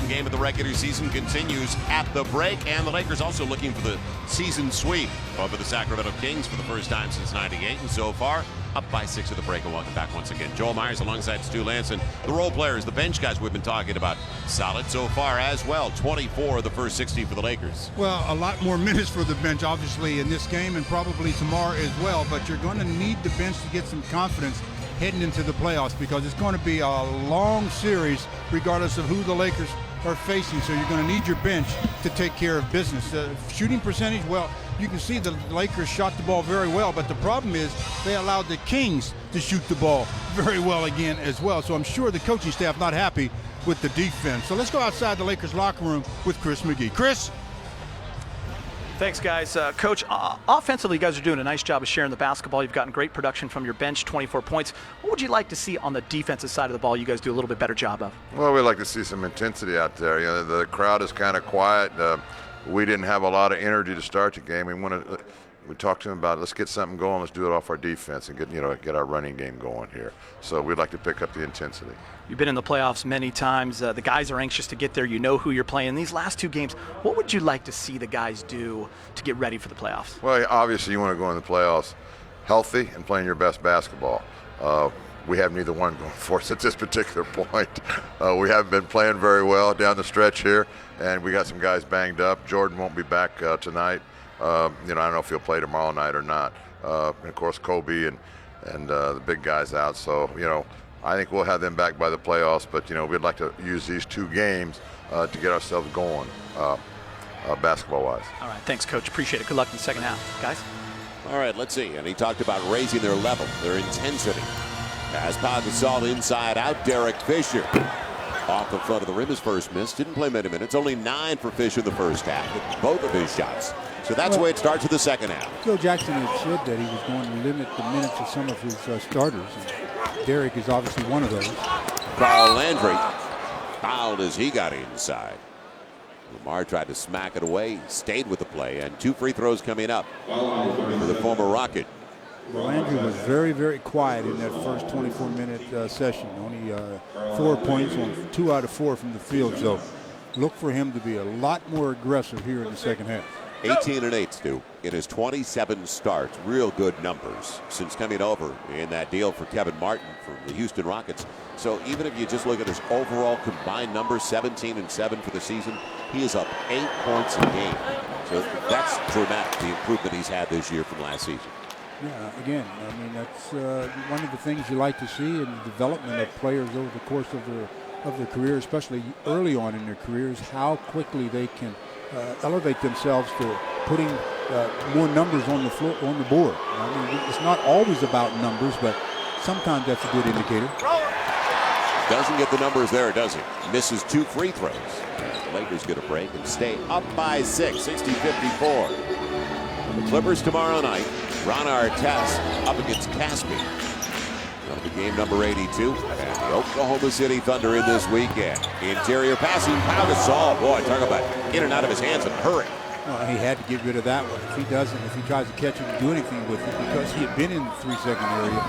game of the regular season continues at the break, and the Lakers also looking for the season sweep over the Sacramento Kings for the first time since '98, and so far up by 6 at the break. And welcome back once again. Joel Myers alongside Stu Lanson. The role players, the bench guys we've been talking about, solid so far as well. 24 of the first 60 for the Lakers. Well, a lot more minutes for the bench, obviously, in this game and probably tomorrow as well. But you're going to need the bench to get some confidence heading into the playoffs, because it's going to be a long series regardless of who the Lakers are facing. So you're going to need your bench to take care of business. Shooting percentage, well, you can see the Lakers shot the ball very well, but the problem is they allowed the Kings to shoot the ball very well again as well. So I'm sure the coaching staff not happy with the defense. So let's go outside the Lakers locker room with Chris McGee. Chris? Thanks, guys. Coach, offensively, you guys are doing a nice job of sharing the basketball. You've gotten great production from your bench, 24 points. What would you like to see on the defensive side of the ball you guys do a little bit better job of? Well, we'd like to see some intensity out there. You know, the crowd is kind of quiet. We didn't have a lot of energy to start the game. We talked to them about, let's get something going. Let's do it off our defense and get our running game going here. So we'd like to pick up the intensity. You've been in the playoffs many times. The guys are anxious to get there. You know who you're playing. These last two games, what would you like to see the guys do to get ready for the playoffs? Well, obviously you want to go in the playoffs healthy and playing your best basketball. We have neither one going for us at this particular point. We haven't been playing very well down the stretch here, and we got some guys banged up. Jordan won't be back tonight. I don't know if he'll play tomorrow night or not. And of course, Kobe and the big guys out. So, I think we'll have them back by the playoffs. But, we'd like to use these two games to get ourselves going basketball-wise. All right. Thanks, Coach. Appreciate it. Good luck in the second half. Guys? All right, let's see. And he talked about raising their level, their intensity. As Pau Gasol inside out, Derek Fisher off the front of the rim. His first miss. Didn't play many minutes. Only 9 for Fisher in the first half. Both of his shots. So that's the way it starts in the second half. Phil Jackson had said that he was going to limit the minutes of some of his starters. And Derek is obviously one of those. Carl Landry fouled as he got inside. Lamar tried to smack it away, stayed with the play, and 2 free throws coming up for the former Rocket. Well, Landry was very, very quiet in that first 24-minute session. Only 4 points on 2 out of 4 from the field. So look for him to be a lot more aggressive here in the second half. 18-8, Stu, in his 27 starts. Real good numbers since coming over in that deal for Kevin Martin from the Houston Rockets. So even if you just look at his overall combined numbers, 17-7 for the season, he is up 8 points a game. So that's dramatic, the improvement he's had this year from last season. Yeah, again, I mean, that's one of the things you like to see in the development of players over the course of their career, especially early on in their careers, how quickly they can elevate themselves to putting more numbers on the floor, on the board. I mean, it's not always about numbers, but sometimes that's a good indicator. Doesn't get the numbers there, does he? Misses 2 free throws. The Lakers get a break and stay up by 6, 60-54. The Clippers tomorrow night. Ron Artest up against Caspi. That'll be game number 82. And the Oklahoma City Thunder in this weekend. Interior passing, Pau Gasol. Boy, talk about in and out of his hands in a hurry. Well, he had to get rid of that one. If he tries to catch it and do anything with it, because he had been in the 3-second area,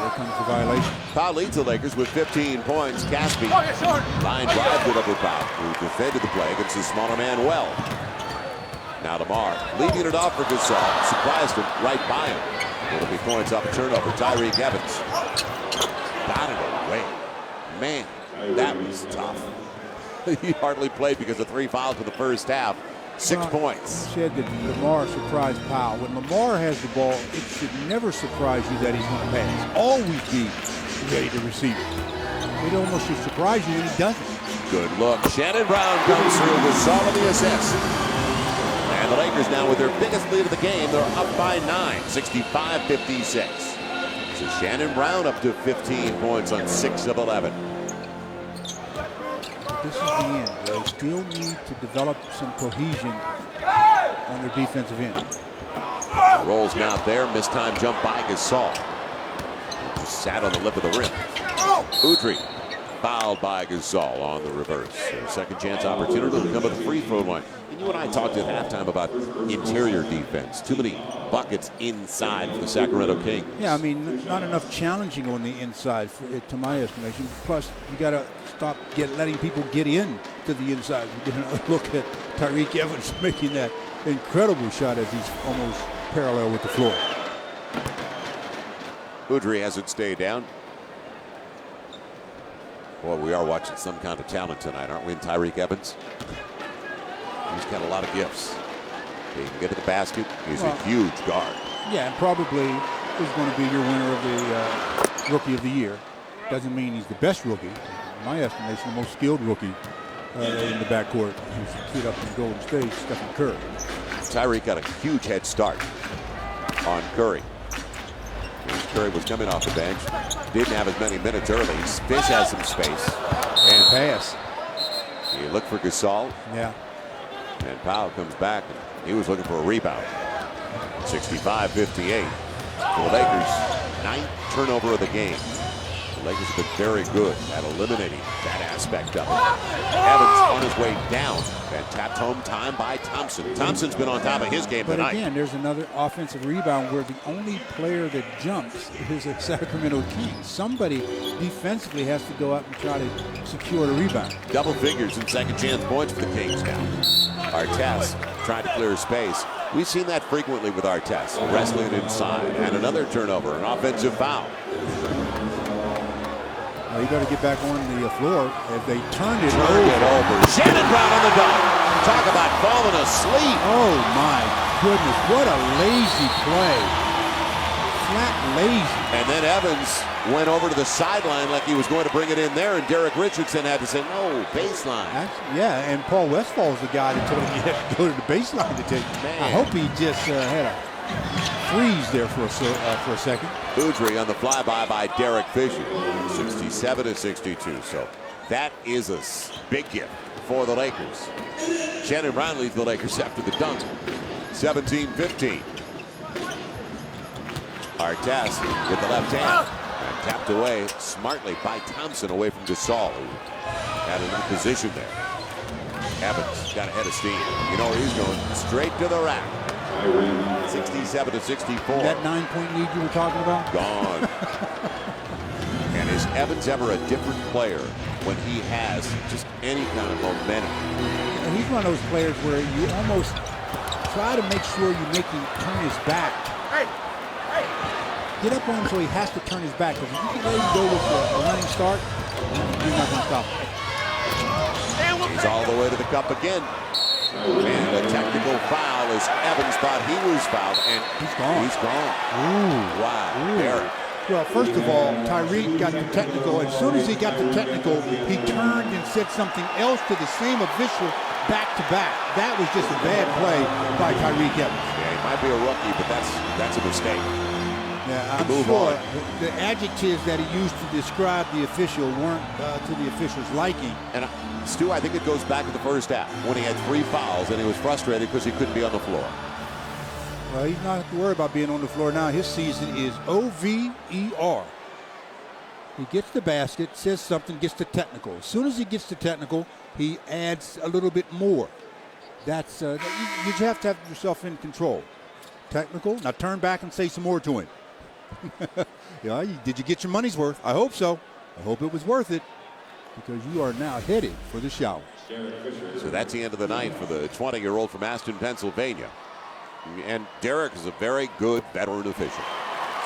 there comes the violation. Pau leads the Lakers with 15 points. Caspi line drive good over Pau, who defended the play against the smaller man well. Now Lamar leaving it off for Gasol. Surprised him right by him. It'll be points off a turnover. Tyreke Evans got it away. Man, that was tough. He hardly played because of 3 fouls in the first half. 6 points. You said that Lamar surprised Powell. When Lamar has the ball, it should never surprise you that he's going to pass. Always be ready to receive it. It almost should surprise you when he doesn't. Good look. Shannon Brown comes through with solid assist. And the Lakers now with their biggest lead of the game. They're up by 9, 65-56. So Shannon Brown up to 15 points on 6 of 11. This is the end. They still need to develop some cohesion on their defensive end. Rolls not there. Missed time jump by Gasol. Just sat on the lip of the rim. Udrih fouled by Gasol on the reverse. So second chance opportunity to come to the free throw line. And you and I talked at halftime about interior defense. Too many buckets inside for the Sacramento Kings. Yeah, I mean, not enough challenging on the inside, to my estimation. Plus, you got to stop letting people get in to the inside. We get another look at Tyreke Evans making that incredible shot as he's almost parallel with the floor. Boudry hasn't stayed down. Boy, we are watching some kind of talent tonight, aren't we, in Tyreke Evans? He's got a lot of gifts. He can get to the basket. He's a huge guard. Yeah, and probably is going to be your winner of the Rookie of the Year. Doesn't mean he's the best rookie. In my estimation, the most skilled rookie in the backcourt. He's keyed up in Golden State, Stephen Curry. Tyreke got a huge head start on Curry. Curry was coming off the bench. Didn't have as many minutes early. Fish has some space. And pass. He looked for Gasol. Yeah. And Powell comes back. And he was looking for a rebound. 65-58. For the Lakers, ninth turnover of the game. The Lakers have been very good at eliminating that aspect of it. Evans on his way down and tapped home time by Thompson. Thompson's been on top of his game tonight. But again, there's another offensive rebound where the only player that jumps is a Sacramento Kings. Somebody defensively has to go out and try to secure the rebound. Double figures in second chance points for the Kings now. Artest trying to clear space. We've seen that frequently with Artest, wrestling inside. And another turnover, an offensive foul. Well, you got to get back on the floor as they turn it over. Shannon Brown on the dunk. Talk about falling asleep. Oh my goodness, what a lazy play. Flat lazy. And then Evans went over to the sideline like he was going to bring it in there, and Derek Richardson had to say, no, baseline. Yeah, and Paul Westfall's the guy that told him he had to go to the baseline to take it. I hope he just had a freeze there for a second. Boudry on the flyby by Derek Fisher, 67-62. So that is a big gift for the Lakers. Shannon Brown leads the Lakers after the dunk, 17-15. Artest with the left hand and tapped away smartly by Thompson away from Gasol, who had a little position there. Evans got ahead of steam. You know where he's going, straight to the rack. 67-64. That 9-point lead you were talking about? Gone. And is Evans ever a different player when he has just any kind of momentum? And he's one of those players where you almost try to make sure you make him turn his back. Get up on him so he has to turn his back. Because if you can let him go with a running start, you're not going to stop him. He's all the way to the cup again. And a technical foul as Evans thought he was fouled, and he's gone. He's gone. Ooh. Wow. Derek. Well, first of all, Tyreke got the technical. As soon as he got the technical, he turned and said something else to the same official back to back. That was just a bad play by Tyreke Evans. Yeah, he might be a rookie, but that's a mistake. Yeah, I'm sure the adjectives that he used to describe the official weren't to the official's liking. And Stu, I think it goes back to the first half when he had 3 fouls and he was frustrated because he couldn't be on the floor. Well, he's not have to worry about being on the floor now. His season is over. He gets the basket, says something, gets the technical. As soon as he gets the technical, he adds a little bit more. That's you have to have yourself in control. Technical. Now turn back and say some more to him. Yeah, did you get your money's worth? I hope so. I hope it was worth it, because you are now headed for the shower. So that's the end of the night for the 20-year-old from Aston, Pennsylvania. And Derek is a very good veteran official.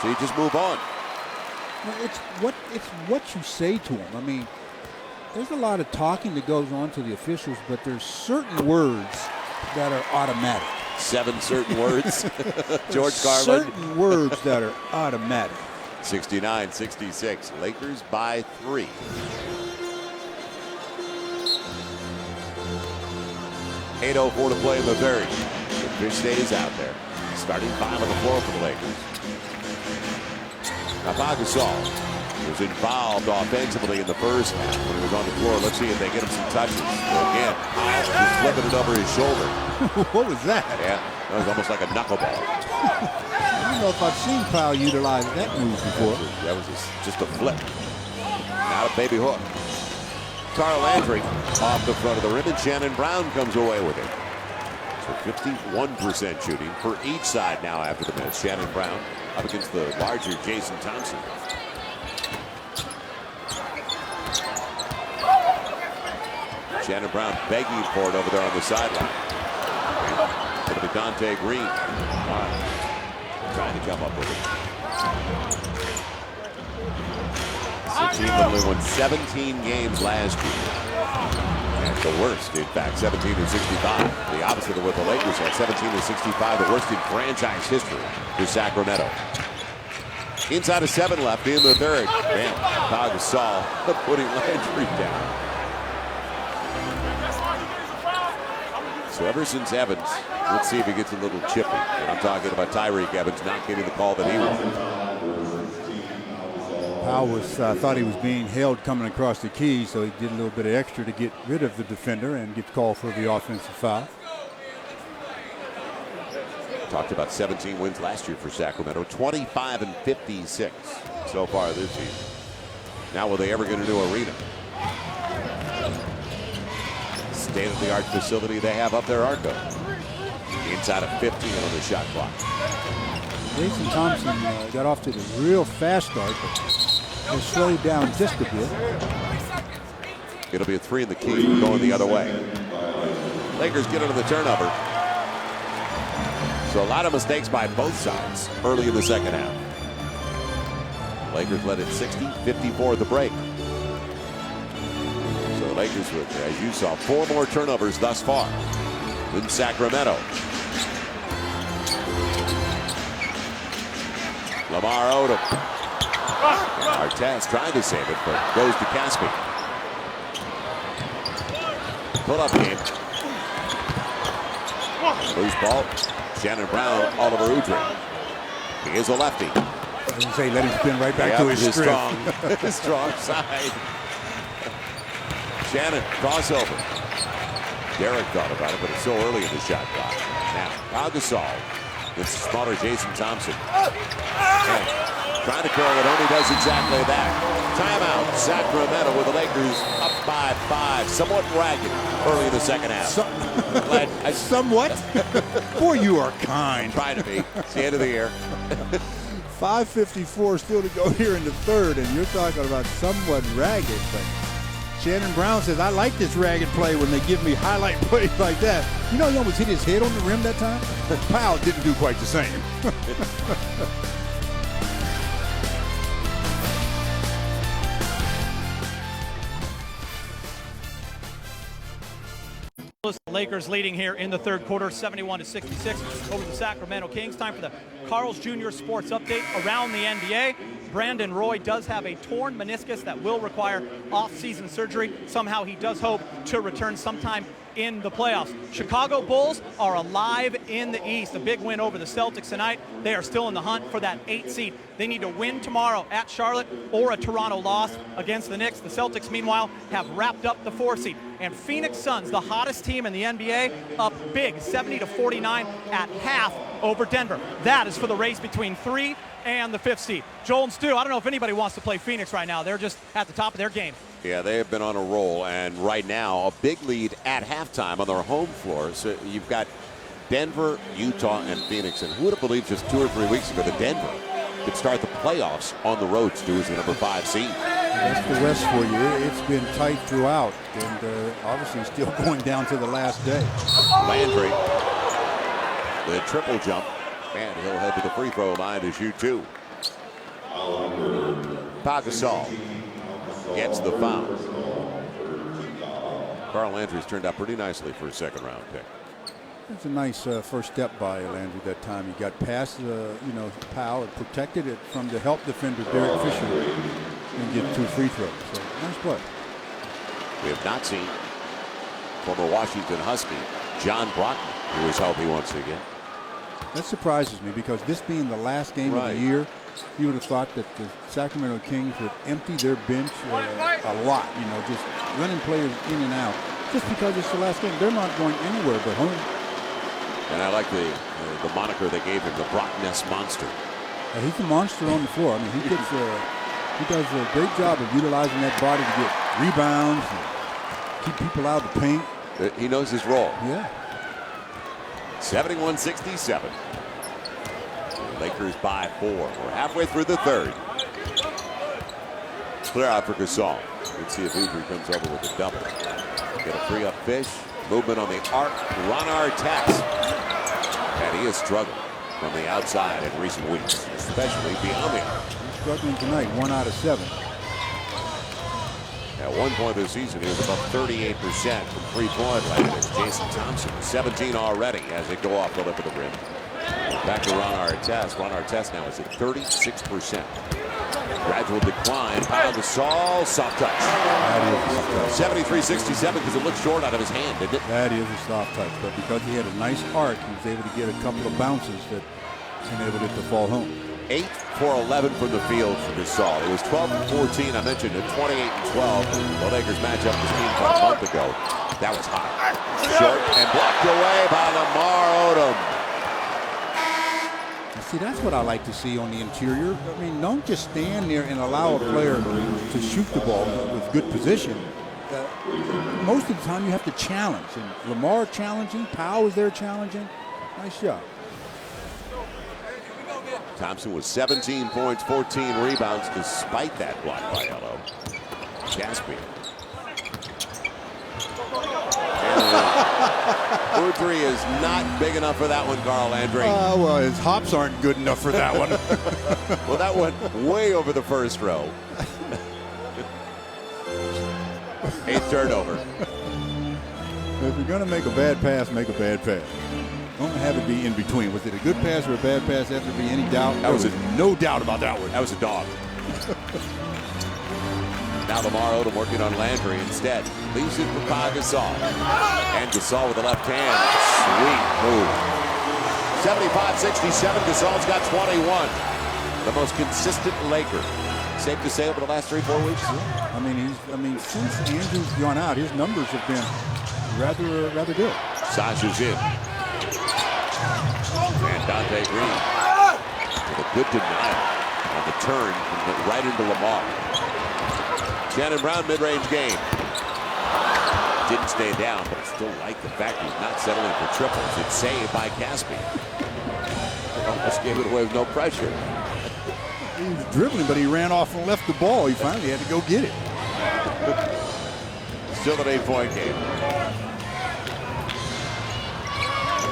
So you just move on. Well, it's what you say to him. I mean, there's a lot of talking that goes on to the officials, but there's certain words that are automatic. 7 certain words. George Carlin. Certain words that are automatic. 69-66. Lakers by 3. .804 to play in the third. The Fish stays out there. Starting 5 on the floor for the Lakers. Now, Gasol was involved offensively in the first half when he was on the floor. Let's see if they get him some touches. Again, he's flipping it over his shoulder. What was that? Yeah, that was almost like a knuckleball. I don't know if I've seen Powell utilize that move before. That was just a flip. Not a baby hook. Carl Landry off the front of the rim, and Shannon Brown comes away with it. So 51% shooting for each side now after the miss. Shannon Brown up against the larger Jason Thompson. Shannon Brown begging for it over there on the sideline. It'll be Dante Green. Trying to come up with it. This team only won 17 games last year. And the worst, in fact, 17 and 65. The opposite of what the Lakers had, 17 and 65, the worst in franchise history for Sacramento. Inside of 7 left in the third. Man, Pau Gasol putting Landry down. So ever since Evans, let's see if he gets a little chippy. And I'm talking about Tyreke Evans not getting the call that he wanted. Powell thought he was being held coming across the key, so he did a little bit of extra to get rid of the defender and get called for the offensive foul. Talked about 17 wins last year for Sacramento, 25 and 56 so far this season. Now will they ever get a new arena? State-of-the-art facility they have up there, Arco. Inside of 15 on the shot clock. Jason Thompson got off to the real fast start, but has slowed down just a bit. It'll be a 3 in the key going the other way. Lakers get it on the turnover. So a lot of mistakes by both sides early in the second half. Lakers led at 60-54 at the break. So the Lakers with, as you saw, 4 more turnovers thus far in Sacramento. Lamar Odom. Artest trying to save it, but goes to Caspi. Pull-up game. Loose ball. Shannon Brown, Oliver Udrih. He is a lefty. I didn't say let him spin right back to his strong side. Shannon, crossover. Derek thought about it, but it's so early in the shot clock. Now, Pau Gasol against the smaller Jason Thompson. And trying to curl it, only does exactly that. Timeout, Sacramento with the Lakers up by 5. Somewhat ragged early in the second half. Somewhat? Boy, you are kind. Trying to be. It's the end of the year. 5:54 still to go here in the third, and you're talking about somewhat ragged. But Shannon Brown says, I like this ragged play when they give me highlight plays like that. You know, he almost hit his head on the rim that time? Powell didn't do quite the same. Lakers leading here in the third quarter, 71-66 over the Sacramento Kings. Time for the Carl's Jr. Sports Update around the NBA. Brandon Roy does have a torn meniscus that will require off-season surgery. Somehow he does hope to return sometime in the playoffs. Chicago Bulls are alive in the East. A big win over the Celtics tonight. They are still in the hunt for that 8th seed. They need to win tomorrow at Charlotte or a Toronto loss against the Knicks. The Celtics, meanwhile, have wrapped up the 4th seed. And Phoenix Suns, the hottest team in the NBA, up big, 70-49 at half over Denver. That is for the race between 3 and the 5th seed. Joel and Stu, I don't know if anybody wants to play Phoenix right now. They're just at the top of their game. Yeah, they have been on a roll, and right now a big lead at halftime on their home floor. So you've got Denver, Utah, and Phoenix. And who would have believed just 2 or 3 weeks ago that Denver could start the playoffs on the road, Stu, as the number 5 seed? That's the West for you. It's been tight throughout, and obviously still going down to the last day. Landry, the triple jump, and he'll head to the free throw line to shoot 2. Pau Gasol gets the foul. Carl Landry's turned out pretty nicely for a second-round pick. It's a nice first step by Landry that time. He got past Powell and protected it from the help defender Derek Fisher and get 2 free throws. So nice play. We have not seen former Washington Husky John Brockman, who is healthy once again. That surprises me because this being the last game of the year, you would have thought that the Sacramento Kings would empty their bench a lot, just running players in and out. Just because it's the last game, they're not going anywhere but home. And I like the moniker they gave him, the Brock Ness Monster. He's a monster on the floor. I mean, he does a great job of utilizing that body to get rebounds and keep people out of the paint. He knows his role. Yeah. 71-67. Lakers by 4. We're halfway through the third. Clear out for Gasol. Let's see if Udry comes over with a double. Get a free up fish. Movement on the arc. Ron Artest. And he has struggled from the outside in recent weeks, especially beyond the arc. He's struggling tonight, 1 out of 7. At one point this season, he was about 38% from three-point land. It's Jason Thompson, 17 already as they go off the lip of the rim. Back to Ron Artest. Ron Artest now is at 36%. Gradual decline. Pau Gasol, soft touch. 73-67 because it looked short out of his hand, didn't it? That is a soft touch, but because he had a nice arc, he was able to get a couple of bounces that enabled it to fall home. 8 for 11 from the field for Gasol. It was 12 and 14. I mentioned it. 28 and 12. The Lakers match up this team about a month ago. That was hot. Short and blocked away by Lamar Odom. See, that's what I like to see on the interior. I mean, don't just stand there and allow a player to shoot the ball with good position. Most of the time, you have to challenge. And Lamar challenging, Powell is there challenging. Nice shot. Thompson with 17 points, 14 rebounds, despite that block by Elo. Caspian. Udry is not big enough for that one, Carl Andre. Well, his hops aren't good enough for that one. Well, that went way over the first row. 8th turnover. If you're going to make a bad pass, make a bad pass. Don't have it be in between. Was it a good pass or a bad pass? There to be any doubt? There was no doubt about that one. That was a dog. Now Lamar Odom working on Landry instead. Leaves it for Pau Gasol. And Gasol with the left hand. Sweet move. 75-67. Gasol's got 21. The most consistent Laker. Safe to say over the last 3-4 weeks? Yeah. I mean, since Andrew's gone out, his numbers have been rather good. Sasha's in. And Dante Green with a good denial on the turn right into Lamar. Shannon Brown mid-range game. Didn't stay down, but I still like the fact he's not settling for triples. It's saved by Caspian. Almost gave it away with no pressure. He was dribbling, but he ran off and left the ball. He finally had to go get it. Still an 8-point game.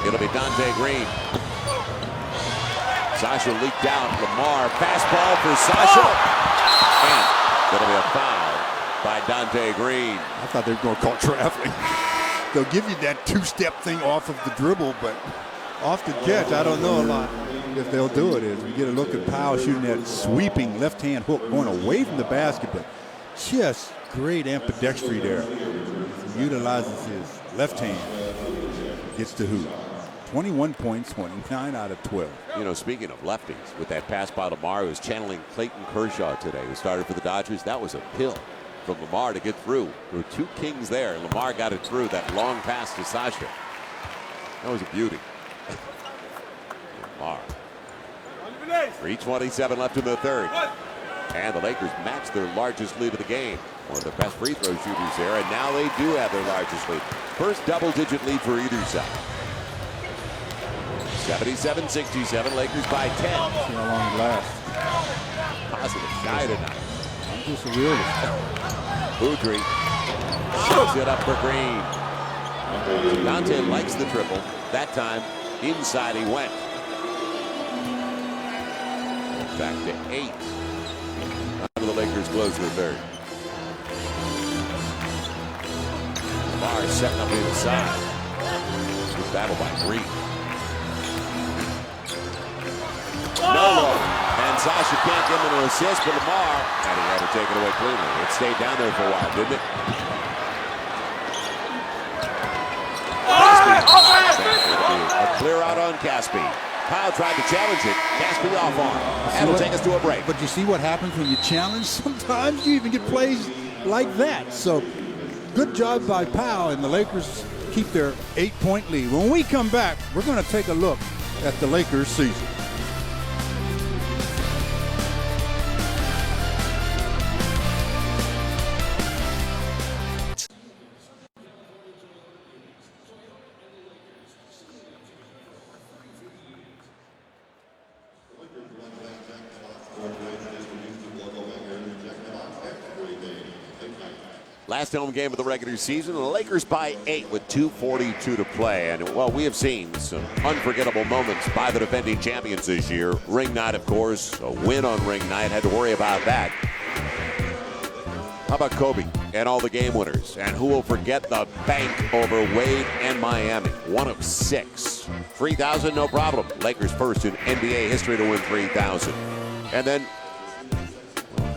It'll be Dante Green. Sasha leaked out. Lamar, fastball for Sasha. And it'll be a foul by Dante Green. I thought they were going to call traveling. They'll give you that two-step thing off of the dribble, but off the catch, I don't know a lot if they'll do it. As we get a look at Powell shooting that sweeping left-hand hook going away from the basket, but just great ambidextry there. He utilizes his left hand, gets the hoop. 21 points, 29 out of 12. You know, speaking of lefties, with that pass by Lamar, who was channeling Clayton Kershaw today, who started for the Dodgers. That was a pill from Lamar to get through. There were two kings there, and Lamar got it through. That long pass to Sasha. That was a beauty. Lamar. 3:27 left in the third. And the Lakers matched their largest lead of the game. One of the best free throw shooters there, and now they do have their largest lead. First double-digit lead for either side. 77-67, Lakers by 10. See how long it lasts. Positive guy tonight. I'm just a realist. Udry shoves it up for Green. Dante likes the triple. That time, inside he went. Back to 8. After the Lakers close their third. Lamar setting up inside. Good battle by Green. No look. And Sasha can't give him an assist, but Lamar, and he had to take it away cleanly. It stayed down there for a while, didn't it? A clear out on Caspi. Powell tried to challenge it. Caspi off arm. And will take us to a break. But you see what happens when you challenge? Sometimes you even get plays like that. So good job by Powell, and the Lakers keep their 8-point lead. When we come back, we're going to take a look at the Lakers season. Last home game of the regular season, the Lakers by 8 with 2:42 to play. And, well, we have seen some unforgettable moments by the defending champions this year. Ring night, of course, a win on ring night. Had to worry about that. How about Kobe and all the game winners? And who will forget the bank over Wade and Miami? 1 of 6. 3,000, no problem. Lakers first in NBA history to win 3,000. And then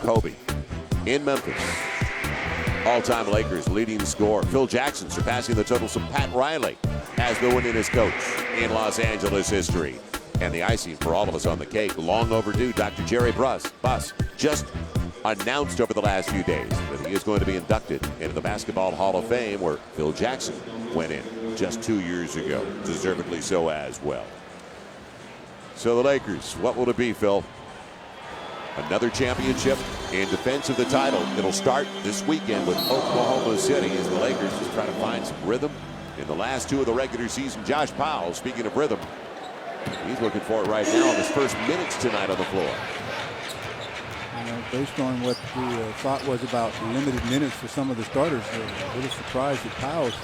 Kobe in Memphis. All-time Lakers leading scorer. Phil Jackson surpassing the totals of Pat Riley as the winningest coach in Los Angeles history. And the icing for all of us on the cake, long overdue, Dr. Jerry Buss just announced over the last few days that he is going to be inducted into the Basketball Hall of Fame, where Phil Jackson went in just 2 years ago, deservedly so as well. So the Lakers, what will it be, Phil? Another championship in defense of the title. It'll start this weekend with Oklahoma City as the Lakers just try to find some rhythm in the last 2 of the regular season. Josh Powell, speaking of rhythm, he's looking for it right now in his first minutes tonight on the floor. Based on what the thought was about limited minutes for some of the starters, a little surprised that Powell's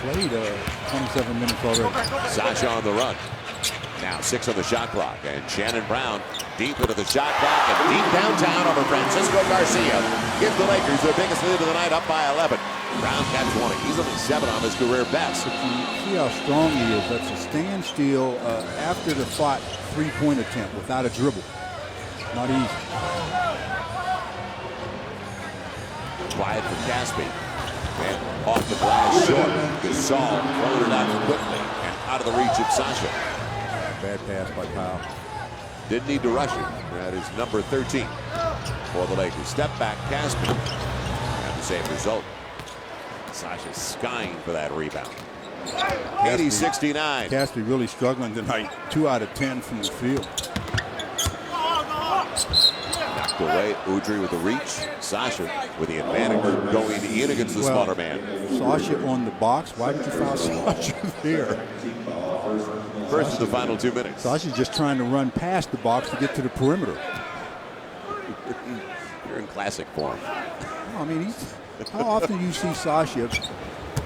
played 27 minutes already. Sasha on the run. Now 6 on the shot clock, and Shannon Brown deep into the shot clock and deep downtown over Francisco Garcia. Gives the Lakers their biggest lead of the night, up by 11. Brown got 20. He's only 7 on his career best. But you see how strong he is. That's a standstill after the fought three-point attempt without a dribble. Not easy. Quiet for Caspi. And off the glass short. Gasol throwing it out quickly and out of the reach of Sasha. Bad pass by Powell. Didn't need to rush it. That is number 13 for the Lakers. Step back, Caspi. And the same result. Sasha skying for that rebound. 80-69. Caspi really struggling tonight. 2 out of 10 from the field. Knocked away. Udry with the reach. Sasha with the advantage going in against the smaller man. Sasha on the box. Why did you foul Sasha there? First of the final 2 minutes. Sasha's just trying to run past the box to get to the perimeter. You're in classic form. I mean, how often do you see Sasha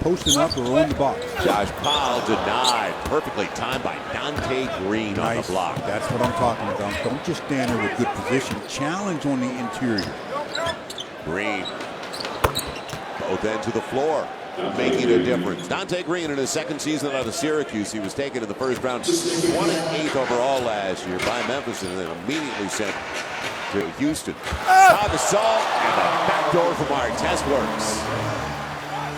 posting up or on the box? Josh Powell denied. Perfectly timed by Dante Green on the block. That's what I'm talking about. Don't just stand there with good position. Challenge on the interior. Green. Both ends of the floor. Making a difference. Dante Green in his second season out of Syracuse. He was taken in the first round, 28th overall last year by Memphis, and then immediately sent to Houston. Gasol and the backdoor from Artest works.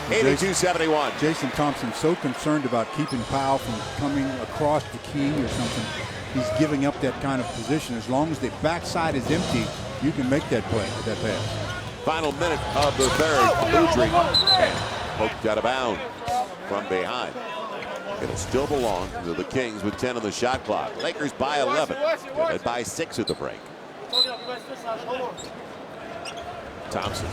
82-71. Jason Thompson's so concerned about keeping Powell from coming across the key or something. He's giving up that kind of position. As long as the backside is empty, you can make that play, that pass. Final minute of the third. Udry and poked out of bounds from behind. It'll still belong to the Kings with 10 on the shot clock. Lakers by 11. They're led by 6 at the break. Thompson.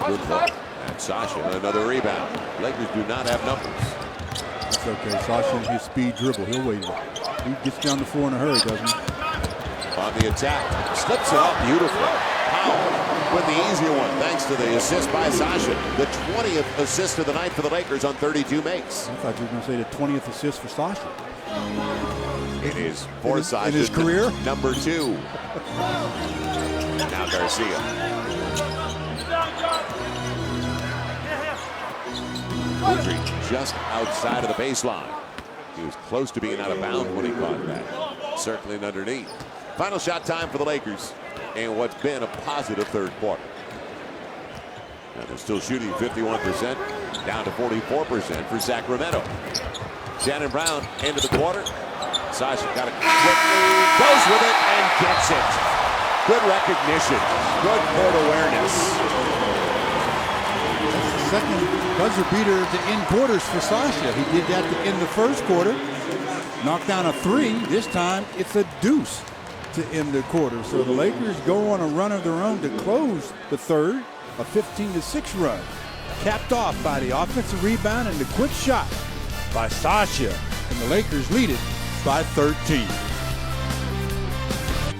Good look. And Sasha, another rebound. Lakers do not have numbers. That's okay. Sasha and his speed dribble. He'll wait. He gets down the floor in a hurry, doesn't he? On the attack. Slips it up beautifully. Powell with the easier one, thanks to the assist by Sasha. The 20th assist of the night for the Lakers on 32 makes. I thought you were going to say the 20th assist for Sasha. It is for Sasha. In his career? Number 2. Now Garcia. Udry just outside of the baseline. He was close to being out of bounds when he caught that. Circling underneath. Final shot time for the Lakers in what's been a positive third quarter. Now they're still shooting 51%, down to 44% for Sacramento. Shannon Brown into the quarter. Sasha got it quickly, goes with it and gets it. Good recognition, good court awareness. Second buzzer beater to end quarters for Sasha. He did that to end the first quarter. Knocked down a 3. This time it's a deuce to end the quarter. So the Lakers go on a run of their own to close the third. A 15-6 run. Capped off by the offensive rebound and the quick shot by Sasha. And the Lakers lead it by 13.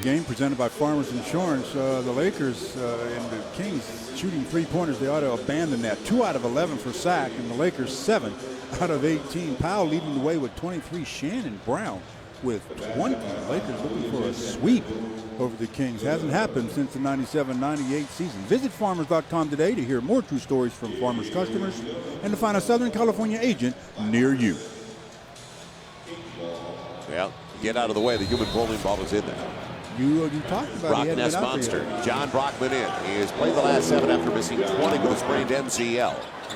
game presented by Farmers Insurance. The Lakers and the Kings shooting three-pointers. They ought to abandon that. 2 out of 11 for Sack, and the Lakers 7 out of 18. Powell leading the way with 23. Shannon Brown with 20. The Lakers looking for a sweep over the Kings. Hasn't happened since the 97-98 season. Visit farmers.com today to hear more true stories from Farmers customers and to find a Southern California agent near you. Well, get out of the way. The human bowling ball is in there. You talked about Brock Ness monster. John Brockman in. He has played the last 7 after missing 20 with a sprained MCL.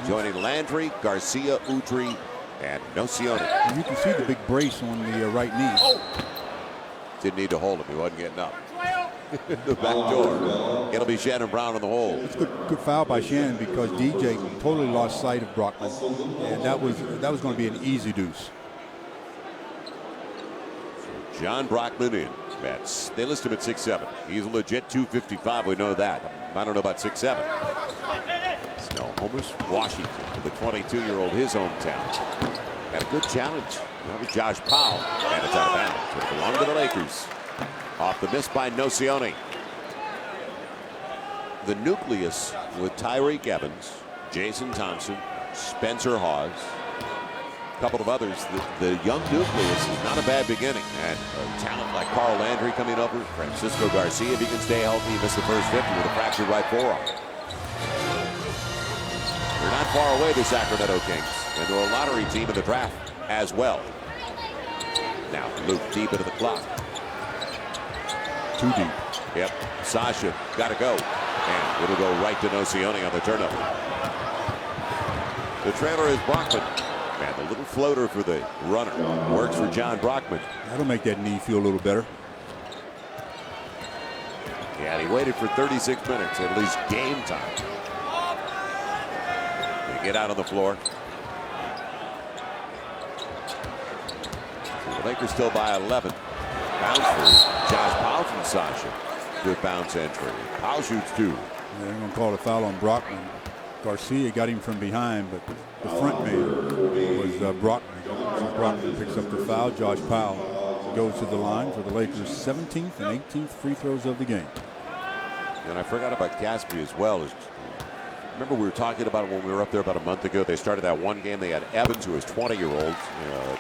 Joining Landry, Garcia, Utri, and Nocioni. You can see the big brace on the right knee. Didn't need to hold him. He wasn't getting up. The back door. It'll be Shannon Brown in the hole. It's good foul by Shannon because DJ totally lost sight of Brockman, and that was going to be an easy deuce. John Brockman in. They list him at 6'7". He's a legit 255. We know that. I don't know about 6'7". Snohomish, Washington, for the 22-year-old, his hometown. Had a good challenge. That was Josh Powell, and it's out of bounds. It belonged to the Lakers. Off the miss by Nocioni. The nucleus with Tyreek Evans, Jason Thompson, Spencer Hawes, a couple of others. The young nucleus is not a bad beginning. And a talent like Carl Landry coming over, Francisco Garcia, if he can stay healthy, he missed the first 50 with a fractured right forearm. They're not far away, the Sacramento Kings, and they're a lottery team in the draft as well. Now Luke deep into the clock. Too deep. Yep. Sasha got to go. And it'll go right to Nocioni on the turnover. The trailer is Brockman. And the little floater for the runner works for John Brockman. That'll make that knee feel a little better. Yeah, and he waited for 36 minutes, at least game time. They get out on the floor. So the Lakers still by 11. Bounce for Josh Powell from Sasha. Good bounce entry. Powell shoots 2. They're going to call a foul on Brockman. Garcia got him from behind, but the front man was Brockman. So Brockman picks up the foul. Josh Powell goes to the line for the Lakers' 17th and 18th free throws of the game. And I forgot about Caspi as well. Remember we were talking about it when we were up there about a month ago. They started that one game. They had Evans, who was 20-year-old,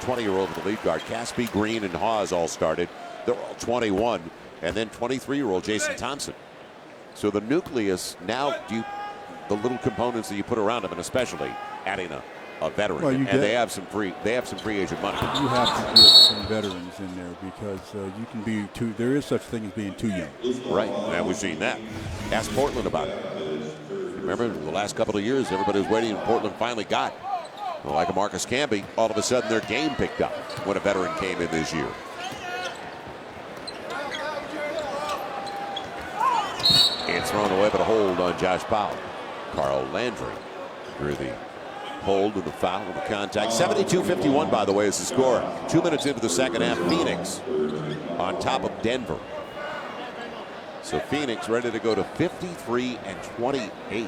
20-year-old in the lead guard. Caspi, Green, and Hawes all started. They're all 21. And then 23-year-old Jason Thompson. So the nucleus now, the little components that you put around them, and especially adding a veteran, well, and they have some free agent money. You have to get some veterans in there because you can be too. There is such thing as being too young. Right, and we've seen that. Ask Portland about it. Remember, the last couple of years, everybody was waiting, and Portland finally got. Well, like a Marcus Camby, all of a sudden their game picked up when a veteran came in this year. It's thrown away, but a hold on Josh Powell. Carl Landry through the hold and the foul and the contact. 72-51, by the way, is the score. 2 minutes into the second half. Phoenix on top of Denver. So Phoenix ready to go to 53-28.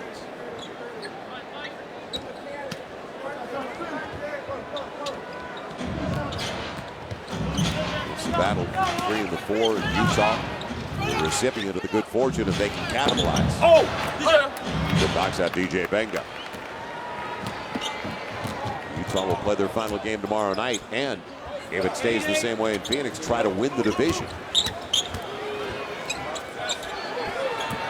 It's the battle 3 and the 4 in Utah. The recipient of the good fortune if they can capitalize. Good knocks out DJ Benga. Utah will play their final game tomorrow night, and if it stays the same way in Phoenix, try to win the division.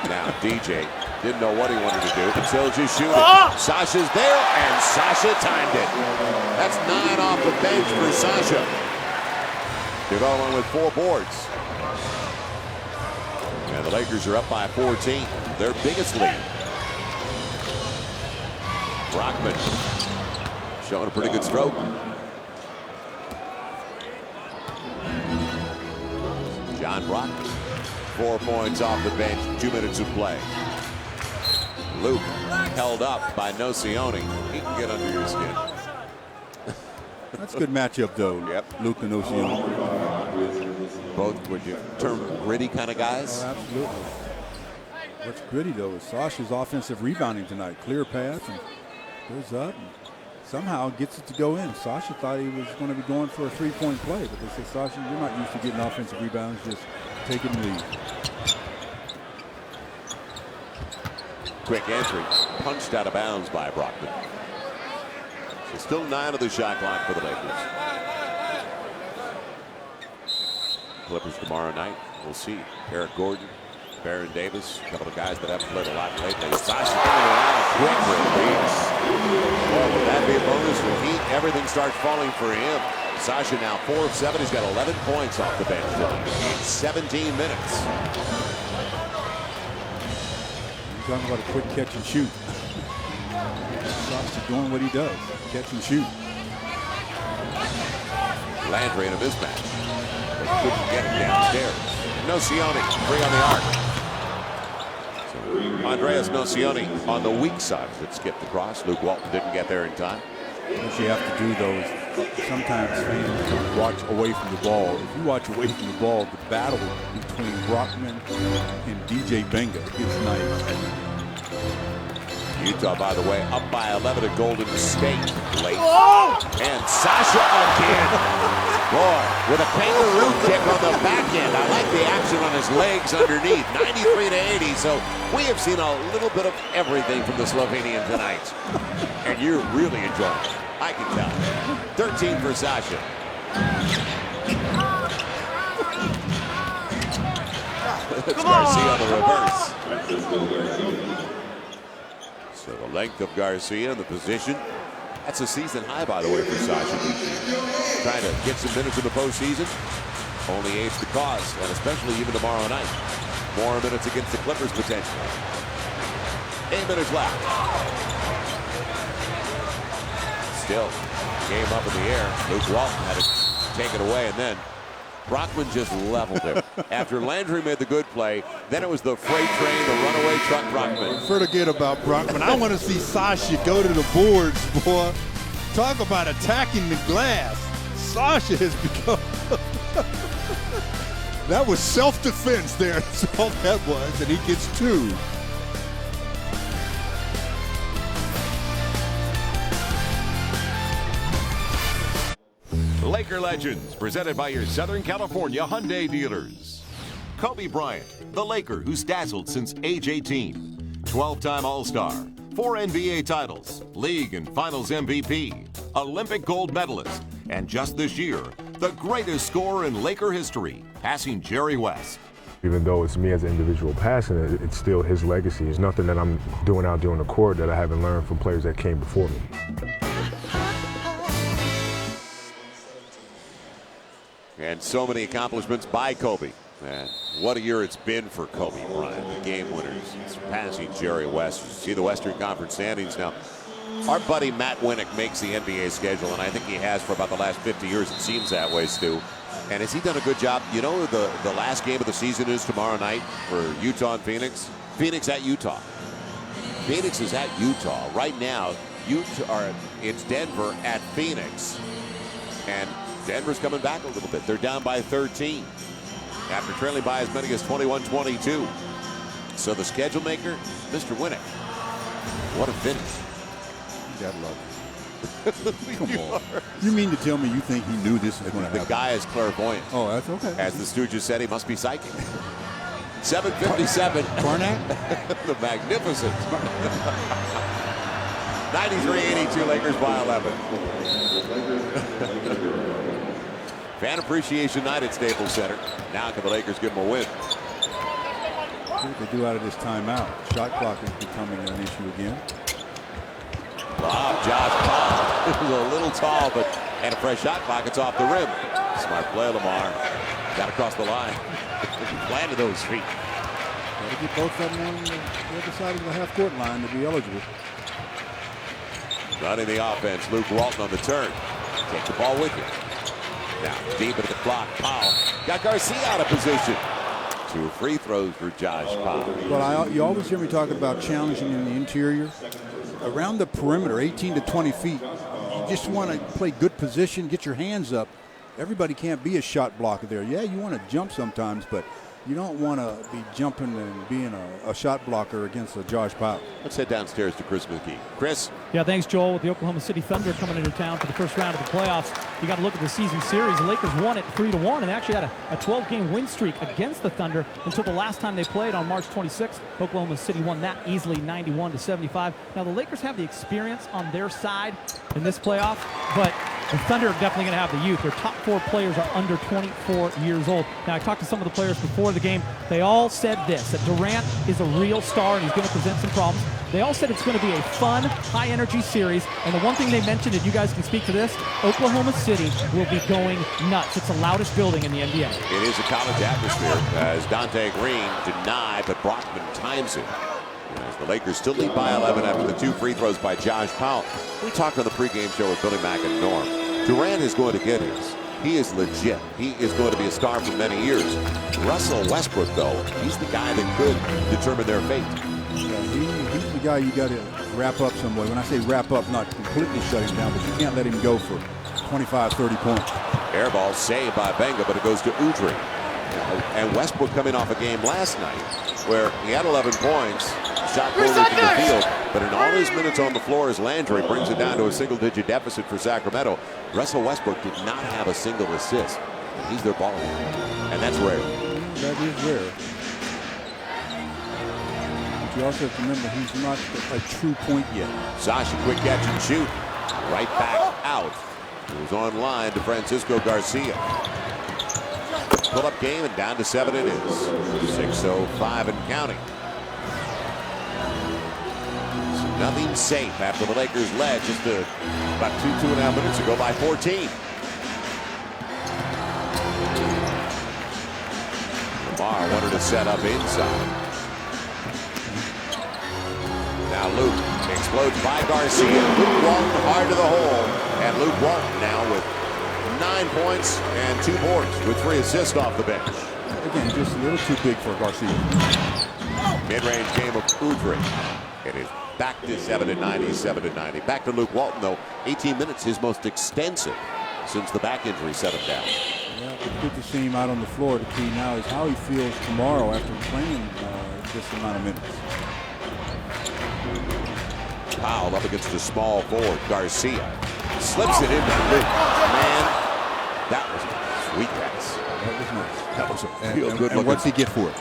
Now DJ didn't know what he wanted to do until just shoot it. Sasha's there, and Sasha timed it. That's 9 off the bench for Sasha. Development with 4 boards. And the Lakers are up by 14, their biggest lead. Brockman showing a pretty good stroke. John Brockman, 4 points off the bench, 2 minutes of play. Luke held up by Nocioni. He can get under your skin. That's a good matchup, though. Yep. Luke and Nocioni. Both, would you term gritty kind of guys? Oh, absolutely. What's gritty, though, is Sasha's offensive rebounding tonight. Clear path and goes up and somehow gets it to go in. Sasha thought he was going to be going for a three-point play, but they said, Sasha, you're not used to getting offensive rebounds. Just take it and leave. Quick entry, punched out of bounds by Brockman. So still 9 of the shot clock for the Lakers. Clippers tomorrow night. We'll see. Eric Gordon, Baron Davis, a couple of guys that haven't played a lot lately. Sasha coming around quick release. Boy, would that be a bonus for Heat? Everything starts falling for him. Sasha now 4 of 7. He's got 11 points off the bench in 17 minutes. You're talking about a quick catch and shoot. Sasha doing what he does, catch and shoot. Landry in a mismatch. But couldn't get it downstairs. Nocioni free on the arc. So Andreas Nocioni on the weak side that skipped across. Luke Walton didn't get there in time. What you have to do, though, is sometimes fans watch away from the ball. If you watch away from the ball, the battle between Brockman and DJ Benga gets nice. Utah, by the way, up by 11 at Golden State late. Oh! And Sasha again. Boy, with a kangaroo kick on the back end. I like the action on his legs underneath. 93-80. So we have seen a little bit of everything from the Slovenian tonight. And you're really enjoying it. I can tell. 13 for Sasha. That's Garcia on the reverse. So the length of Garcia and the position. That's a season high, by the way, for Sasha. Trying to get some minutes in the postseason. Only aids the cause, and especially even tomorrow night. More minutes against the Clippers potentially. 8 minutes left. Still, game up in the air. Luke Walton had it taken away, and then Brockman just leveled it. After Landry made the good play, then it was the freight train, the runaway truck Brockman. Forget about Brockman. I want to see Sasha go to the boards, boy. Talk about attacking the glass. Sasha has become... That was self-defense there. That's all that was, and he gets 2. Laker Legends, presented by your Southern California Hyundai dealers. Kobe Bryant, the Laker who's dazzled since age 18. 12-time All-Star, 4 NBA titles, league and finals MVP, Olympic gold medalist, and just this year, the greatest scorer in Laker history, passing Jerry West. Even though it's me as an individual passing it, it's still his legacy. It's nothing that I'm doing out there on the court that I haven't learned from players that came before me. And so many accomplishments by Kobe. And what a year it's been for Kobe Bryant. The game winners, surpassing Jerry West. You see the Western Conference standings now. Our buddy Matt Winnick makes the NBA schedule, and I think he has for about the last 50 years. It seems that way, Stu. And has he done a good job? You know, the last game of the season is tomorrow night for Utah and Phoenix. Phoenix at Utah. Phoenix is at Utah. Right now, it's Denver at Phoenix. And Denver's coming back a little bit. They're down by 13 after trailing by as many as 21-22. So the schedule maker, Mr. Winnick. What a finish. You gotta love it. Come on. You mean to tell me you think he knew this was going to happen? The guy is clairvoyant. Oh, that's okay. As the Stooges said, he must be psychic. 7:57. Barnett? The magnificent. 93-82, Lakers by 11. Fan appreciation night at Staples Center. Now can the Lakers give them a win? What they do out of this timeout? Shot clock is becoming an issue again. Lob, Josh Paul. It was a little tall, but and a fresh shot clock. It's off the rim. Smart play, Lamar. Got across the line. Planted those feet. Got to get both of them on the other side of the half-court line to be eligible. Running the offense, Luke Walton on the turn. Take the ball with you. Now deep into the clock, Powell got Garcia out of position. 2 free throws for Josh Powell. Well, you always hear me talking about challenging in the interior. Around the perimeter, 18 to 20 feet, you just want to play good position, get your hands up. Everybody can't be a shot blocker there. Yeah, you want to jump sometimes, but You don't want to be jumping and being a shot blocker against a Josh Powell. Let's head downstairs to Chris McKee. Chris? Yeah, thanks, Joel. With the Oklahoma City Thunder coming into town for the first round of the playoffs, you got to look at the season series. The Lakers won it 3-1 and actually had a 12-game win streak against the Thunder until the last time they played on March 26th. Oklahoma City won that easily, 91-75. Now, the Lakers have the experience on their side in this playoff, but the Thunder are definitely going to have the youth. Their top 4 players are under 24 years old. Now, I talked to some of the players before the game. They all said this, that Durant is a real star and he's going to present some problems. They all said it's going to be a fun, high-energy series. And the one thing they mentioned, and you guys can speak to this, Oklahoma City will be going nuts. It's the loudest building in the NBA. It is a college atmosphere as Dante Green denied, but Brockman times it. As the Lakers still lead by 11 after the 2 free throws by Josh Powell. We talked on the pregame show with Billy Mack and Norm. Durant is going to get his. He is legit. He is going to be a star for many years. Russell Westbrook, though, he's the guy that could determine their fate. Yeah, he's the guy you got to wrap up some way. When I say wrap up, not completely shut him down, but you can't let him go for 25, 30 points. Air ball saved by Benga, but it goes to Udrih. And Westbrook coming off a game last night where he had 11 points, shot forward to the field, but in all his minutes on the floor as Landry brings it down to a single-digit deficit for Sacramento. Russell Westbrook did not have a single assist. He's their ball handler, and that's rare. That is rare. But you also have to remember he's not a true point yet. Sasha, quick catch and shoot. Right back out. It was on line to Francisco Garcia. Pull-up game, and down to 7 it is. 6:05 and counting. So nothing safe after the Lakers led just about 2.5 minutes ago by 14. Lamar wanted to set up inside. Now Luke explodes by Garcia. Luke Walton hard to the hole. And Luke Walton now with 9 points and 2 boards with 3 assists off the bench. Again, just a little too big for Garcia. Mid-range game of Udrih. It is back to 7-90, 7-90. Back to Luke Walton, though. 18 minutes, his most extensive since the back injury set him down. Yeah, it's good to see him out on the floor. The key now is how he feels tomorrow after playing this amount of minutes. Powell up against the small forward, Garcia. Slips it into Luke. Man, that was a sweet pass. That was nice. That was a real good look. And what's he get for it?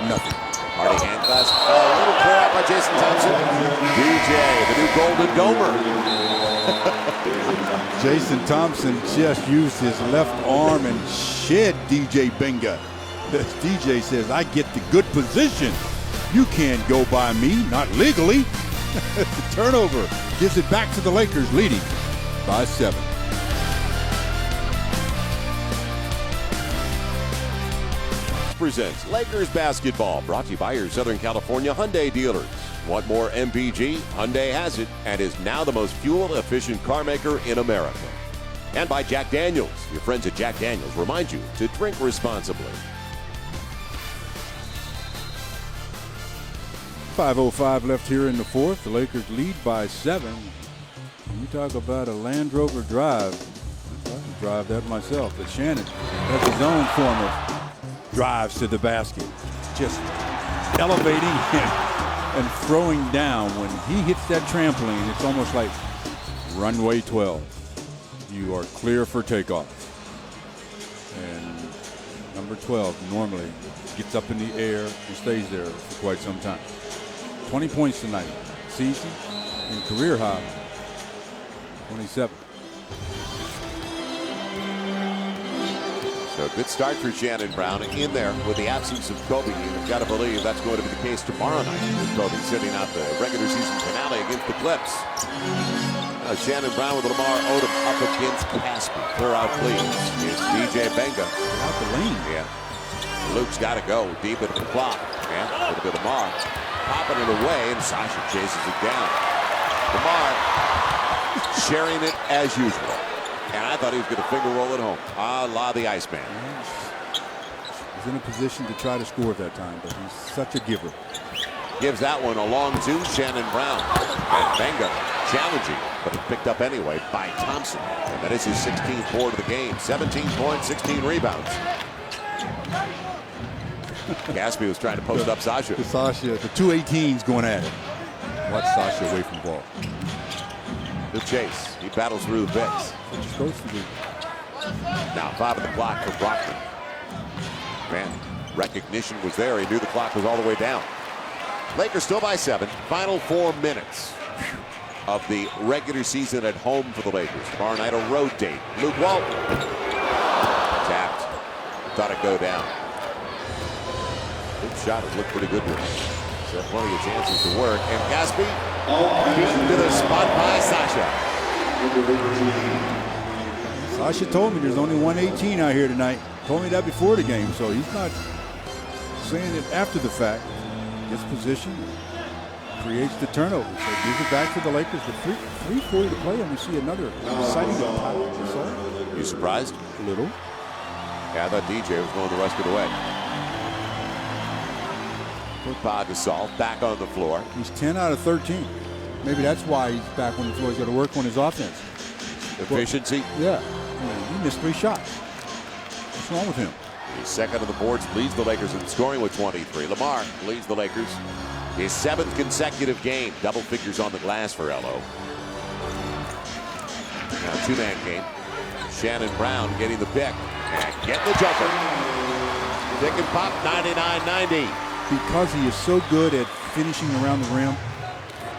Nothing. Hardy hand pass. A little clear out by Jason Thompson. DJ, the new Golden Gomer. Jason Thompson just used his left arm and shed DJ Benga. As DJ says, I get the good position. You can't go by me, not legally. The turnover gives it back to the Lakers, leading by 7. Presents Lakers basketball, brought to you by your Southern California Hyundai dealers. Want more MPG? Hyundai has it and is now the most fuel-efficient car maker in America. And by Jack Daniels. Your friends at Jack Daniels remind you to drink responsibly. 5:05 left here in the fourth. The Lakers lead by 7. And you talk about a Land Rover drive. I can drive that myself. But Shannon has his own form of drives to the basket. Just elevating and throwing down. When he hits that trampoline, it's almost like runway 12. You are clear for takeoff. And number 12 normally gets up in the air and stays there for quite some time. 20 points tonight. Season and career high. 27. So good start for Shannon Brown in there with the absence of Kobe. You've got to believe that's going to be the case tomorrow night with Kobe sitting out the regular season finale against the Clips. Shannon Brown with Lamar Odom up against Caspi. Clear out, please. It's DJ Benga. Out the lane. Yeah. Luke's got to go deep into the clock. Yeah. A little bit of Lamar. Popping it away, and Sasha chases it down. Lamar sharing it as usual. And I thought he was going to finger roll it home. A la the Iceman. He's in a position to try to score at that time, but he's such a giver. Gives that one along to Shannon Brown. And Benga challenging, but it's picked up anyway by Thompson. And that is his 16th board of the game. 17 points, 16 rebounds. Gaspy was trying to post up Sasha. The two 18s going at it. Watch Sasha away from the ball. The chase. He battles through the picks. Now 5 on the clock for Brockman. Man, recognition was there. He knew the clock was all the way down. Lakers still by 7. Final 4 minutes of the regular season at home for the Lakers. Tomorrow night a road date. Luke Walton. Tapped. Thought it'd go down. Good shot. It looked pretty good to him. So plenty of chances to work. And Gaspy beaten to the spot by Sasha. Sasha told me there's only 118 out here tonight. Told me that before the game, so he's not saying it after the fact. Gets position, creates the turnover. So gives it back to the Lakers with 3:40 to play, and we see another exciting attack. You surprised? A little. Yeah, I thought DJ was going the rest of the way. Pau Gasol back on the floor. He's 10 out of 13. Maybe that's why he's back on the floor. He's got to work on his offense. Efficiency? Yeah. He missed 3 shots. What's wrong with him? He's second on the boards, leads the Lakers in scoring with 23. Lamar leads the Lakers his 7th consecutive game. Double figures on the glass for LO. Now 2-man game. Shannon Brown getting the pick. And getting the jumper. Pick and pop, 99-90. Because he is so good at finishing around the rim,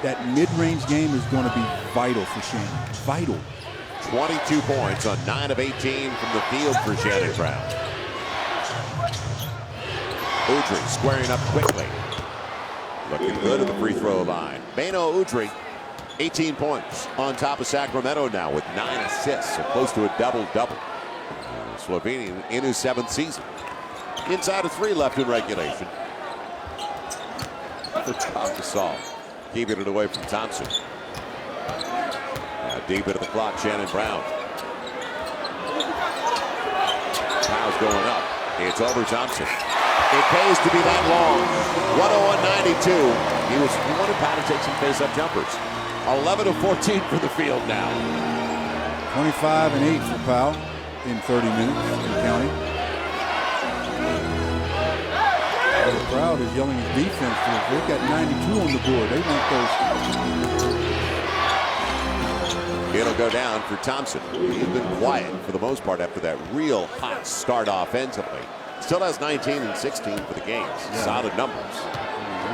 that mid-range game is going to be vital for Shannon. Vital. 22 points on 9 of 18 from the field for Shannon Brown. Udrih squaring up quickly. Looking good at the free throw line. Beno Udrih, 18 points on top of Sacramento now with 9 assists, so close to a double-double. Slovenian in his 7th season. Inside of 3 left in regulation. For Pau Gasol, keeping it away from Thompson. Now deep into the clock, Shannon Brown. Pau's going up. It's over Thompson. It pays to be that long. 101-92. He wanted Pau to take some face-up jumpers. 11 of 14 for the field now. 25 and 8 for Pau in 30 minutes and counting. The crowd is yelling his defense. They've got 92 on the board. They want those. It'll go down for Thompson. He's been quiet for the most part after that real hot start offensively. Still has 19 and 16 for the games. Yeah. Solid numbers.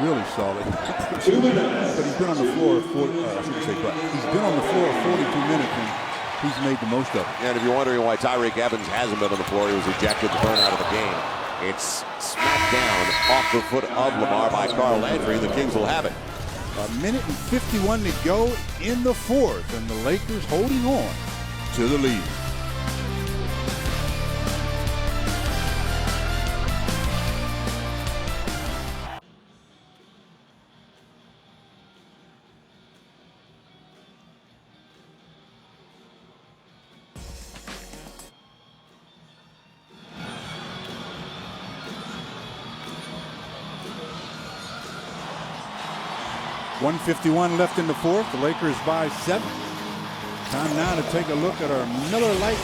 Really solid. But he's been on the floor he's been on the floor 42 minutes and he's made the most of it. And if you're wondering why Tyreke Evans hasn't been on the floor, he was ejected the burn out of the game. It's smacked down off the foot of Lamar by Carl Landry, and the Kings will have it. 1:51 to go in the 4th, and the Lakers holding on to the lead. .151 left in the 4th. The Lakers by 7. Time now to take a look at our Miller Lite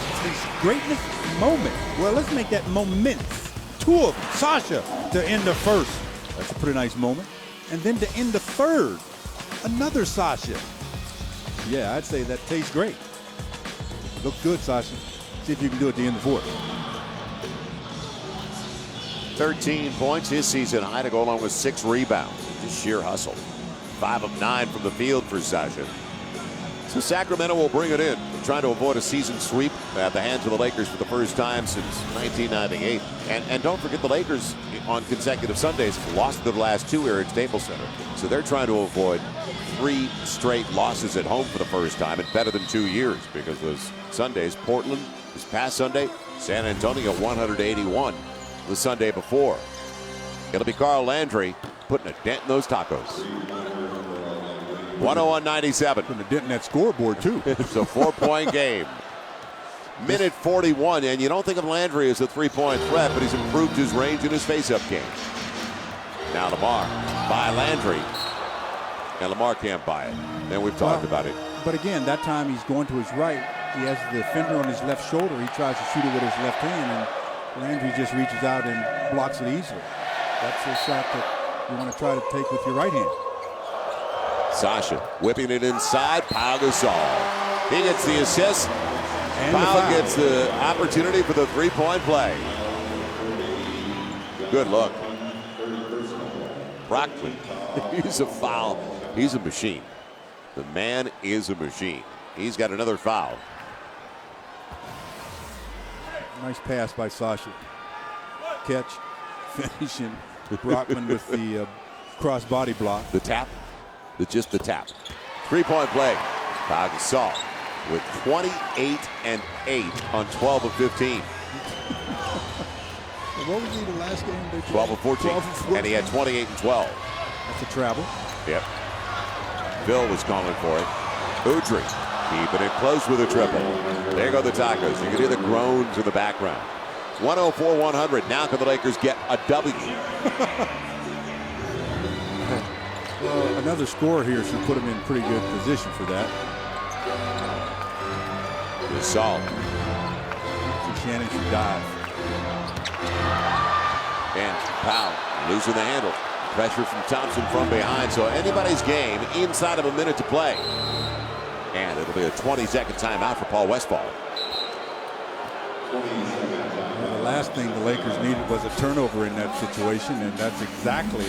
greatness moment. Well, let's make that moments. 2 of them. Sasha to end the 1st. That's a pretty nice moment. And then to end the 3rd, another Sasha. Yeah, I'd say that tastes great. Look good, Sasha. See if you can do it at the end of the 4th. 13 points his season high to go along with 6 rebounds. Just sheer hustle. 5 of 9 from the field for Sasha. So Sacramento will bring it in, trying to avoid a season sweep at the hands of the Lakers for the first time since 1998. And don't forget, the Lakers on consecutive Sundays lost the last 2 here at Staples Center. So they're trying to avoid 3 straight losses at home for the first time in better than 2 years, because those Sundays, Portland this past Sunday, San Antonio 181 the Sunday before. It'll be Carl Landry putting a dent in those tacos. 101-97. Putting a dent in that scoreboard, too. It's a 4-point game. Minute 41, and you don't think of Landry as a 3-point threat, but he's improved his range in his face-up game. Now Lamar by Landry. And Lamar can't buy it. And we've talked about it. But again, that time he's going to his right. He has the defender on his left shoulder. He tries to shoot it with his left hand, and Landry just reaches out and blocks it easily. That's a shot that you want to try to take with your right hand. Sasha whipping it inside. Pau Gasol. He gets the assist. And Pau gets the opportunity for the three-point play. Good look. Brockman. He's a foul. He's a machine. The man is a machine. He's got another foul. Nice pass by Sasha. Catch, finishing. Brockman with the cross-body block. The tap. Just the tap. Three-point play. Pau Gasol with 28 and 8 on 12 of 15. What was he the last game? 12 of 14. 12 of 14. And he had 28 and 12. That's a travel. Yep. Bill was calling for it. Udrih keeping it close with a triple. There go the tacos. You can hear the groans in the background. 104-100. Now can the Lakers get a W? Well, another score here should put him in pretty good position for that. Gasol. Shannon should dive. And Pau losing the handle. Pressure from Thompson from behind. So anybody's game inside of a minute to play. And it'll be a 20-second timeout for Paul Westphal. Well, the last thing the Lakers needed was a turnover in that situation, and that's exactly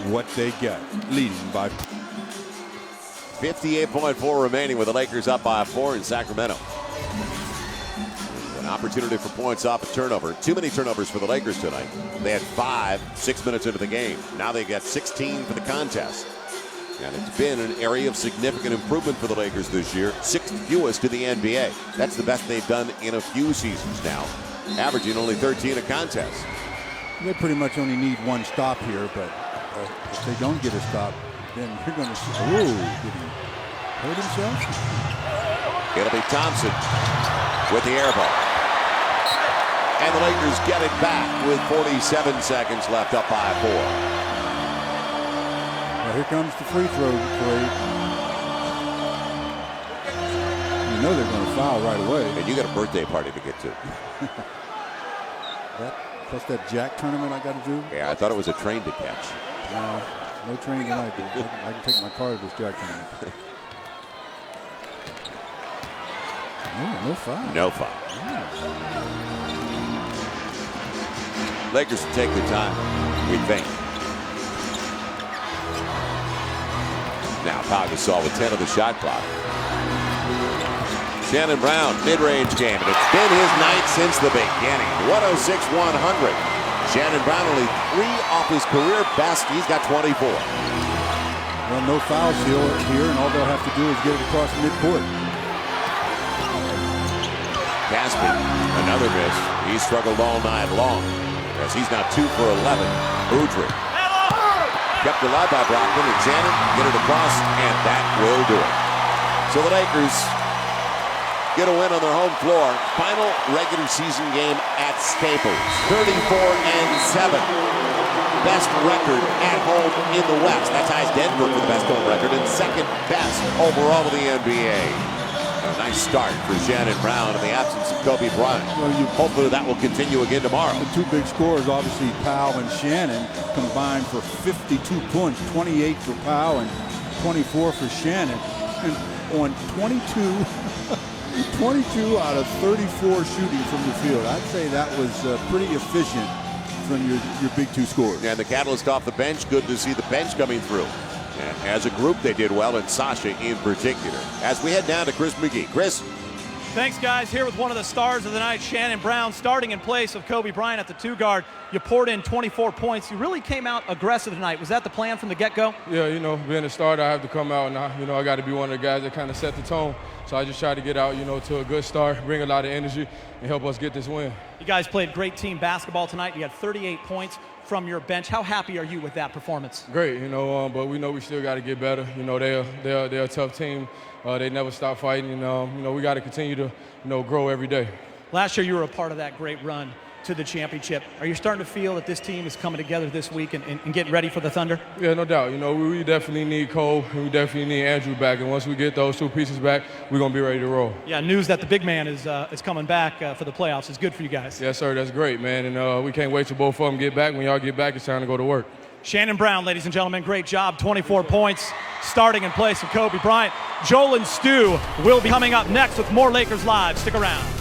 what they got, leading by 58.4 remaining with the Lakers up by 4 in Sacramento. An opportunity for points off a turnover. Too many turnovers for the Lakers tonight. They had 5, 6 minutes into the game. Now they got 16 for the contest. And it's been an area of significant improvement for the Lakers this year. 6th fewest to the NBA. That's the best they've done in a few seasons now, averaging only 13 a contest. They pretty much only need one stop here, but if they don't get a stop, then you're going to see. Oh, did he hurt himself? It'll be Thompson with the air ball. And the Lakers get it back with 47 seconds left, up by 4. Well, here comes the free throw parade. You know they're going to foul right away. And you got a birthday party to get to. That plus that jack tournament I got to do. Yeah, I thought it was a train to catch. No train tonight. I can take my car to this jack tournament. No foul. No foul. Lakers take their time, we think. Now Pau Gasol with 10 of the shot clock. Shannon Brown, mid-range game, and it's been his night since the beginning. 106-100. Shannon Brown only 3 off his career best. He's got 24. Well, no fouls here, and all they'll have to do is get it across midcourt. Caspi, another miss. He struggled all night long as he's now 2 for 11. Udrih kept alive by Brockman, and Shannon get it across, and that will do it. So the Lakers get a win on their home floor. Final regular season game at Staples. 34-7. Best record at home in the West. That ties Denver for the best home record and second best overall in the NBA. A nice start for Shannon Brown in the absence of Kobe Bryant. Well, hopefully that will continue again tomorrow. The 2 big scorers, obviously Pau and Shannon, combined for 52 points, 28 for Pau and 24 for Shannon. And on 22 out of 34 shooting from the field. I'd say that was pretty efficient from your big 2 scorers. And the catalyst off the bench, good to see the bench coming through. And as a group, they did well, and Sasha in particular. As we head down to Chris McGee. Chris? Thanks, guys. Here with one of the stars of the night, Shannon Brown, starting in place of Kobe Bryant at the 2 guard. You poured in 24 points. You really came out aggressive tonight. Was that the plan from the get-go? Yeah, being a starter, I have to come out, and I got to be one of the guys that kind of set the tone. So I just try to get out, to a good start, bring a lot of energy, and help us get this win. You guys played great team basketball tonight. You had 38 points from your bench. How happy are you with that performance? Great, but we know we still got to get better. They're a tough team. They never stop fighting. We got to continue to, grow every day. Last year you were a part of that great run. to the championship. Are you starting to feel that this team is coming together this week and getting ready for the Thunder? Yeah, no doubt. You know, we definitely need Cole, and we definitely need Andrew back. And once we get those two pieces back, we're going to be ready to roll. Yeah, news that the big man is coming back for the playoffs is good for you guys. Yes, sir. That's great, man. And we can't wait till both of them get back. When y'all get back, it's time to go to work. Shannon Brown, ladies and gentlemen, great job. 24 points, starting in place of Kobe Bryant. Joel and Stu will be coming up next with more Lakers Live. Stick around.